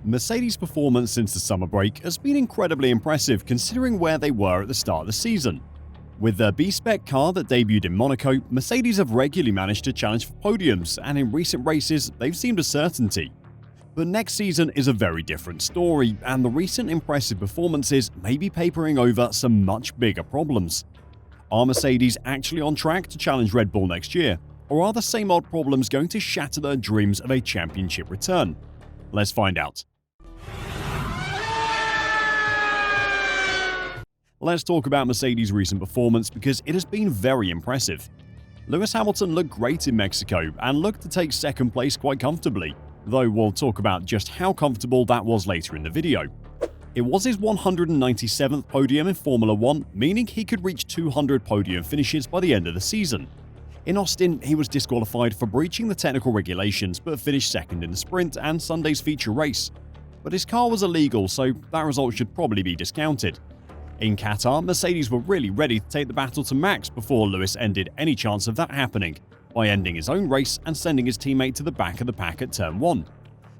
Mercedes' performance since the summer break has been incredibly impressive considering where they were at the start of the season. With their B-spec car that debuted in Monaco, Mercedes have regularly managed to challenge for podiums, and in recent races they've seemed a certainty. But next season is a very different story, and the recent impressive performances may be papering over some much bigger problems. Are Mercedes actually on track to challenge Red Bull next year, or are the same old problems going to shatter their dreams of a championship return? Let's find out. Let's talk about Mercedes' recent performance because it has been very impressive. Lewis Hamilton looked great in Mexico and looked to take second place quite comfortably, though we'll talk about just how comfortable that was later in the video. It was his 197th podium in Formula 1, meaning he could reach 200 podium finishes by the end of the season. In Austin, he was disqualified for breaching the technical regulations but finished second in the sprint and Sunday's feature race. But his car was illegal, so that result should probably be discounted. In Qatar, Mercedes were really ready to take the battle to Max before Lewis ended any chance of that happening by ending his own race and sending his teammate to the back of the pack at turn 1.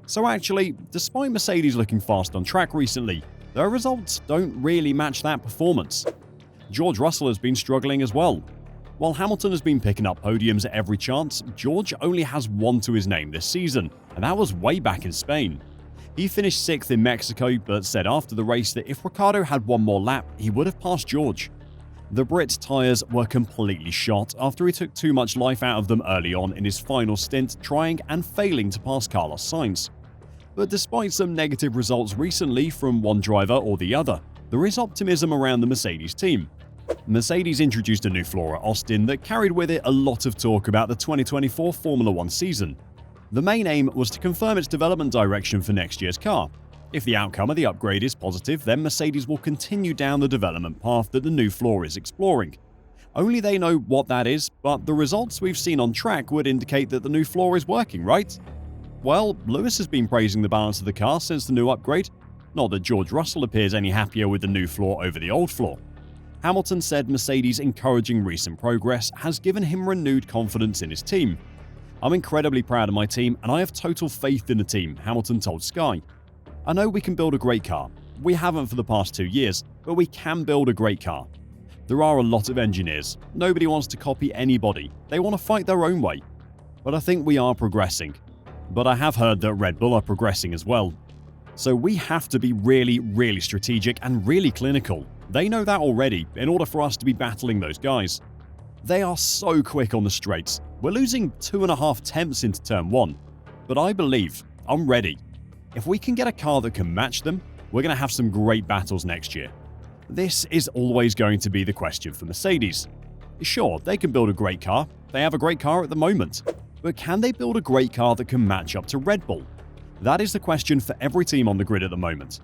So actually, despite Mercedes looking fast on track recently, their results don't really match that performance. George Russell has been struggling as well. While Hamilton has been picking up podiums at every chance, George only has one to his name this season, and that was way back in Spain. He finished 6th in Mexico, but said after the race that if Ricciardo had one more lap, he would have passed George. The Brit's tyres were completely shot after he took too much life out of them early on in his final stint, trying and failing to pass Carlos Sainz. But despite some negative results recently from one driver or the other, there is optimism around the Mercedes team. Mercedes introduced a new floor at Austin that carried with it a lot of talk about the 2024 Formula 1 season. The main aim was to confirm its development direction for next year's car. If the outcome of the upgrade is positive, then Mercedes will continue down the development path that the new floor is exploring. Only they know what that is, but the results we've seen on track would indicate that the new floor is working, right? Well, Lewis has been praising the balance of the car since the new upgrade. Not that George Russell appears any happier with the new floor over the old floor. Hamilton said Mercedes' encouraging recent progress has given him renewed confidence in his team. "I'm incredibly proud of my team and I have total faith in the team," Hamilton told Sky. "I know we can build a great car. We haven't for the past 2 years, but we can build a great car. There are a lot of engineers. Nobody wants to copy anybody. They want to fight their own way. But I think we are progressing. But I have heard that Red Bull are progressing as well. So we have to be really strategic and really clinical. They know that already in order for us to be battling those guys. They are so quick on the straights. We're losing 2.5 tenths into turn 1. But I believe, I'm ready. If we can get a car that can match them, we're going to have some great battles next year." This is always going to be the question for Mercedes. Sure, they can build a great car. They have a great car at the moment. But can they build a great car that can match up to Red Bull? That is the question for every team on the grid at the moment.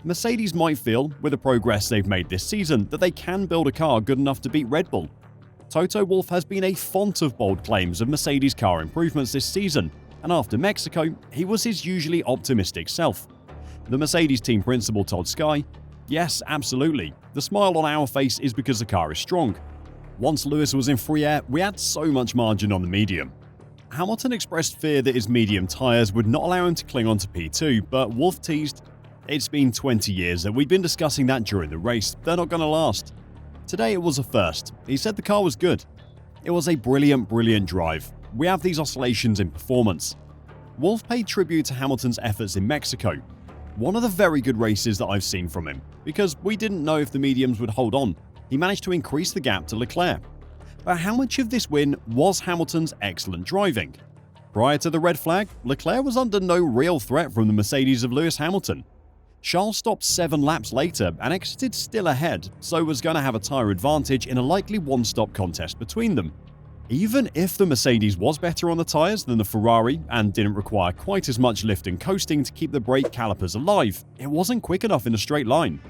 Mercedes might feel, with the progress they've made this season, that they can build a car good enough to beat Red Bull. Toto Wolff has been a font of bold claims of Mercedes car improvements this season, and after Mexico, he was his usually optimistic self. The Mercedes team principal told Sky, "Yes, absolutely. The smile on our face is because the car is strong. Once Lewis was in free air, we had so much margin on the medium." Hamilton expressed fear that his medium tyres would not allow him to cling on to P2, but Wolff teased, "It's been 20 years and we've been discussing that during the race. They're not going to last." Today it was a first. He said the car was good. "It was a brilliant drive. We have these oscillations in performance." Wolff paid tribute to Hamilton's efforts in Mexico. "One of the very good races that I've seen from him, because we didn't know if the mediums would hold on. He managed to increase the gap to Leclerc." But how much of this win was Hamilton's excellent driving? Prior to the red flag, Leclerc was under no real threat from the Mercedes of Lewis Hamilton. Charles stopped 7 laps later and exited still ahead, so was going to have a tyre advantage in a likely one-stop contest between them. Even if the Mercedes was better on the tyres than the Ferrari and didn't require quite as much lift and coasting to keep the brake calipers alive, it wasn't quick enough in a straight line.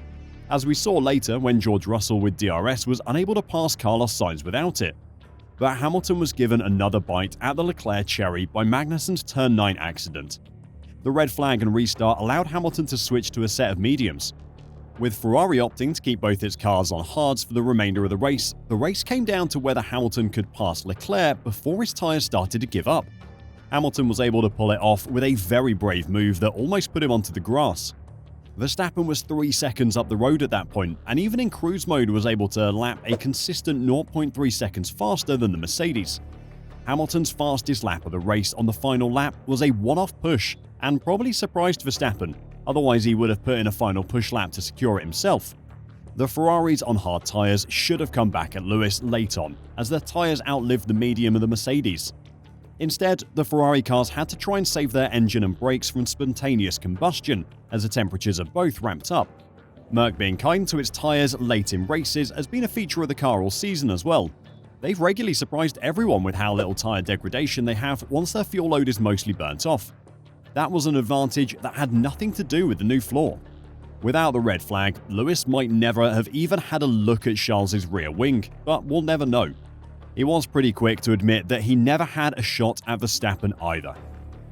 As we saw later when George Russell with DRS was unable to pass Carlos Sainz without it. But Hamilton was given another bite at the Leclerc cherry by Magnussen's turn 9 accident. The red flag and restart allowed Hamilton to switch to a set of mediums. With Ferrari opting to keep both its cars on hards for the remainder of the race came down to whether Hamilton could pass Leclerc before his tyres started to give up. Hamilton was able to pull it off with a very brave move that almost put him onto the grass. Verstappen was 3 seconds up the road at that point, and even in cruise mode was able to lap a consistent 0.3 seconds faster than the Mercedes. Hamilton's fastest lap of the race on the final lap was a one-off push, and probably surprised Verstappen, otherwise he would have put in a final push lap to secure it himself. The Ferraris on hard tyres should have come back at Lewis late on, as their tyres outlived the medium of the Mercedes. Instead, the Ferrari cars had to try and save their engine and brakes from spontaneous combustion, as the temperatures have both ramped up. Merc being kind to its tyres late in races has been a feature of the car all season as well. They've regularly surprised everyone with how little tyre degradation they have once their fuel load is mostly burnt off. That was an advantage that had nothing to do with the new floor. Without the red flag, Lewis might never have even had a look at Charles' rear wing, but we'll never know. He was pretty quick to admit that he never had a shot at Verstappen either.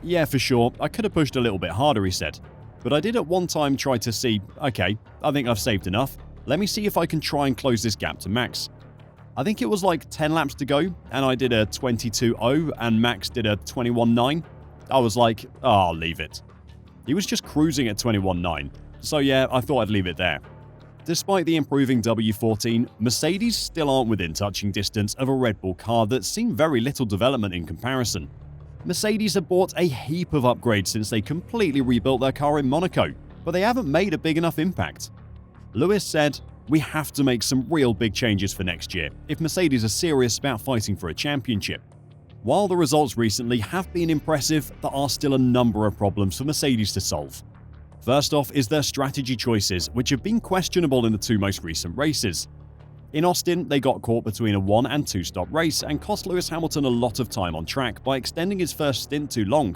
"Yeah, for sure, I could have pushed a little bit harder," he said. "But I did at one time try to see, okay, I think I've saved enough. Let me see if I can try and close this gap to Max." I think it was like 10 laps to go, and I did a 22.0 and Max did a 21.9. I was like, oh, I'll leave it. He was just cruising at 21.9, so yeah, I thought I'd leave it there. Despite the improving W14, Mercedes still aren't within touching distance of a Red Bull car that's seen very little development in comparison. Mercedes have bought a heap of upgrades since they completely rebuilt their car in Monaco, but they haven't made a big enough impact. Lewis said, "We have to make some real big changes for next year if Mercedes are serious about fighting for a championship." While the results recently have been impressive, there are still a number of problems for Mercedes to solve. First off is their strategy choices, which have been questionable in the two most recent races. In Austin, they got caught between a 1 and 2 stop race and cost Lewis Hamilton a lot of time on track by extending his first stint too long.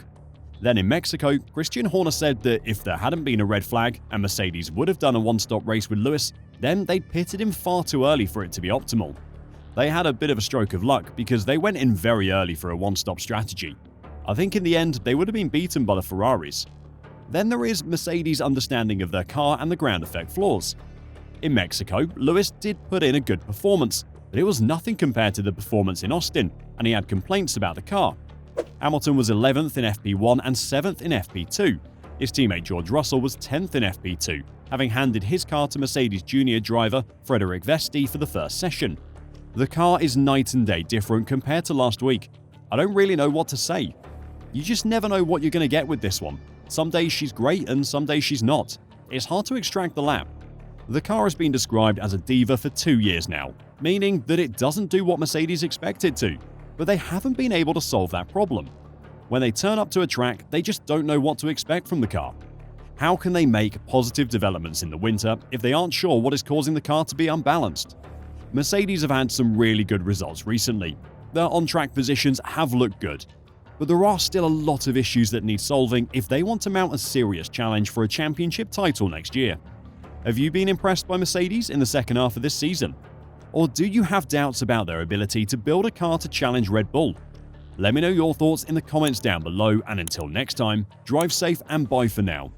Then in Mexico, Christian Horner said that if there hadn't been a red flag and Mercedes would have done a one-stop race with Lewis, then they'd pitted him far too early for it to be optimal. They had a bit of a stroke of luck because they went in very early for a one-stop strategy. I think in the end, they would have been beaten by the Ferraris. Then there is Mercedes' understanding of their car and the ground effect flaws. In Mexico, Lewis did put in a good performance, but it was nothing compared to the performance in Austin, and he had complaints about the car. Hamilton was 11th in FP1 and 7th in FP2. His teammate George Russell was 10th in FP2, having handed his car to Mercedes junior driver Frederic Vesti for the first session. The car is night and day different compared to last week. I don't really know what to say. You just never know what you're going to get with this one. Some days she's great and some days she's not. It's hard to extract the lap. The car has been described as a diva for 2 years now, meaning that it doesn't do what Mercedes expect it to, but they haven't been able to solve that problem. When they turn up to a track, they just don't know what to expect from the car. How can they make positive developments in the winter if they aren't sure what is causing the car to be unbalanced? Mercedes have had some really good results recently. Their on-track positions have looked good, but there are still a lot of issues that need solving if they want to mount a serious challenge for a championship title next year. Have you been impressed by Mercedes in the second half of this season? Or do you have doubts about their ability to build a car to challenge Red Bull? Let me know your thoughts in the comments down below, and until next time, drive safe and bye for now.